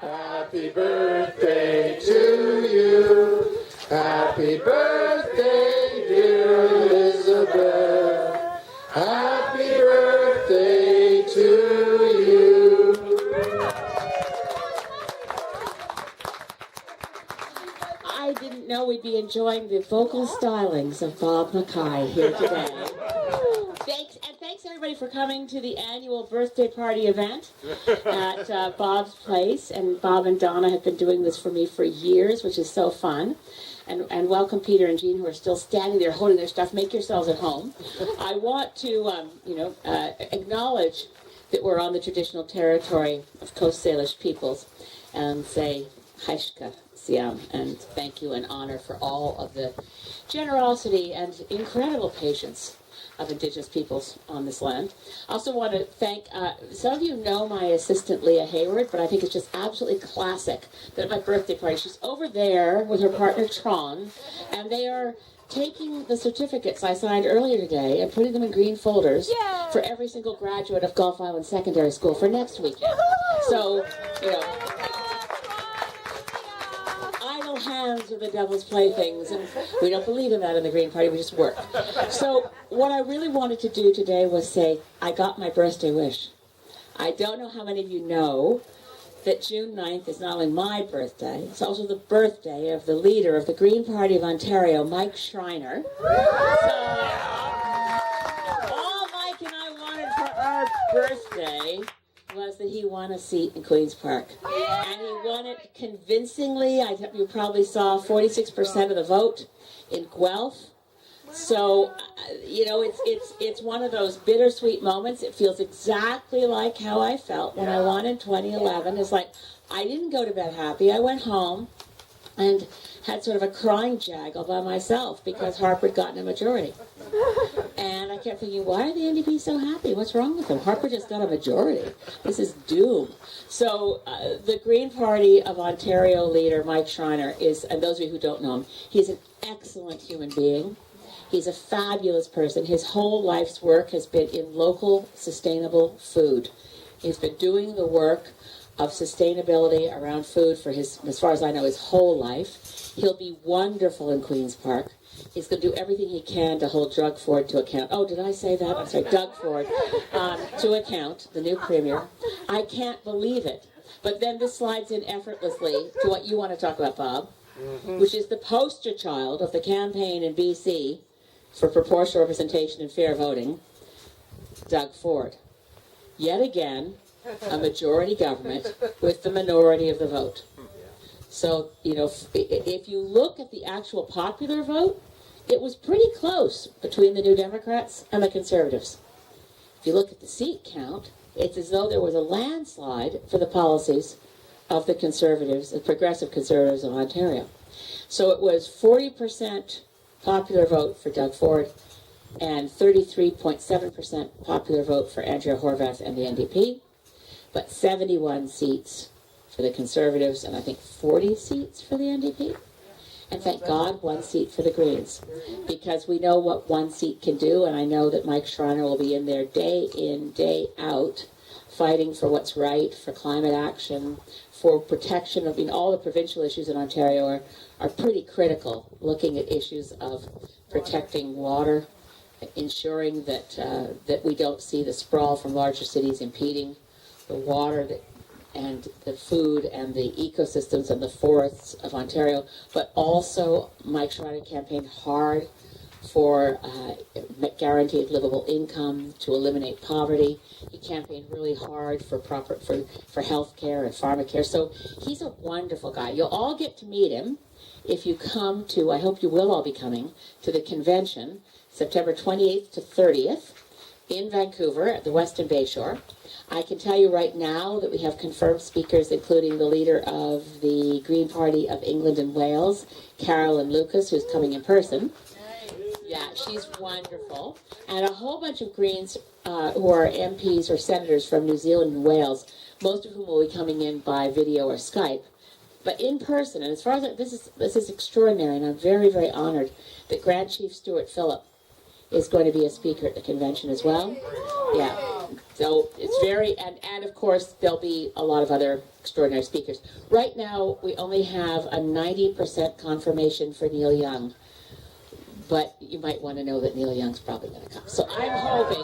Happy birthday to you. Happy birthday, dear Elizabeth. Happy birthday to you. I didn't know we'd be enjoying the vocal stylings of Bob Mackay here today. Thanks everybody for coming to the annual birthday party event at Bob's place. And Bob and Donna have been doing this for me for years, which is so fun. And welcome Peter and Jean, who are still standing there holding their stuff. Make yourselves at home. I want to, acknowledge that we're on the traditional territory of Coast Salish peoples and say Haishka Siam, and thank you and honor for all of the generosity and incredible patience of Indigenous peoples on this land. I also want to thank, some of you know my assistant Leah Hayward, but I think it's just absolutely classic that at my birthday party, she's over there with her partner Tron, and they are taking the certificates I signed earlier today and putting them in green folders for every single graduate of Gulf Island Secondary School for next weekend. So, idle hands are the devil's playthings, and we don't believe in that in the Green Party, we just work. So what I really wanted to do today was say, I got my birthday wish. I don't know how many of you know that June 9th is not only my birthday, it's also the birthday of the leader of the Green Party of Ontario, Mike Schreiner. So, all Mike and I wanted for our birthday was that he won a seat in Queen's Park. And he won it convincingly. You probably saw 46% of the vote in Guelph. So, it's one of those bittersweet moments. It feels exactly like how I felt when I won in 2011. It's like, I didn't go to bed happy. I went home and had sort of a crying jag all by myself because Harper had gotten a majority. And I kept thinking, why are the NDP so happy? What's wrong with them? Harper just got a majority. This is doom. So the Green Party of Ontario leader, Mike Schreiner, is, and those of you who don't know him, he's an excellent human being. He's a fabulous person. His whole life's work has been in local, sustainable food. He's been doing the work of sustainability around food for his, as far as I know, his whole life. He'll be wonderful in Queen's Park. He's going to do everything he can to hold Doug Ford to account. Oh, did I say that? I'm sorry, Doug Ford, to account, the new premier. I can't believe it. But then this slides in effortlessly to what you want to talk about, Bob, which is the poster child of the campaign in BC for proportional representation and fair voting, Doug Ford. Yet again, a majority government with the minority of the vote. So, if you look at the actual popular vote, it was pretty close between the New Democrats and the Conservatives. If you look at the seat count, it's as though there was a landslide for the policies of the Conservatives, the Progressive Conservatives of Ontario. So it was 40% popular vote for Doug Ford and 33.7% popular vote for Andrea Horwath and the NDP, but 71 seats for the Conservatives and I think 40 seats for the NDP. And thank God, 1 seat for the Greens, because we know what 1 seat can do, and I know that Mike Schreiner will be in there day in, day out, fighting for what's right, for climate action, for protection of, all the provincial issues in Ontario are pretty critical, looking at issues of protecting water, ensuring that we don't see the sprawl from larger cities impeding the water and the food and the ecosystems and the forests of Ontario, but also Mike Schreiner campaigned hard for guaranteed livable income, to eliminate poverty. He campaigned really hard for health care and pharmacare. So he's a wonderful guy. You'll all get to meet him if you come to, I hope you will all be coming, to the convention, September 28th to 30th in Vancouver at the Westin Bayshore. I can tell you right now that we have confirmed speakers, including the leader of the Green Party of England and Wales, Carolyn Lucas, who's coming in person. Yeah, she's wonderful. And a whole bunch of Greens who are MPs or senators from New Zealand and Wales, most of whom will be coming in by video or Skype. But in person, and as far as this is extraordinary, and I'm very, very honored that Grand Chief Stuart Phillip is going to be a speaker at the convention as well. Yeah. So it's and of course, there'll be a lot of other extraordinary speakers. Right now, we only have a 90% confirmation for Neil Young. But you might want to know that Neil Young's probably going to come. So I'm hoping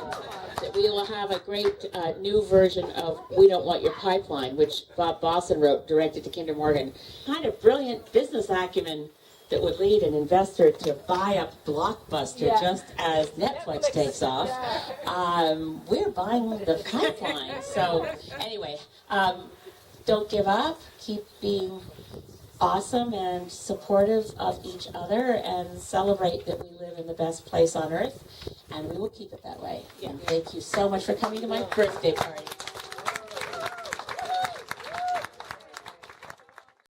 that we will have a great new version of We Don't Want Your Pipeline, which Bob Bosson wrote, directed to Kinder Morgan. Kind of brilliant business acumen that would lead an investor to buy up Blockbuster just as Netflix takes off. We're buying the pipeline. So anyway, don't give up. Keep being awesome and supportive of each other and celebrate that we live in the best place on earth, and we will keep it that way. And thank you so much for coming to my birthday party.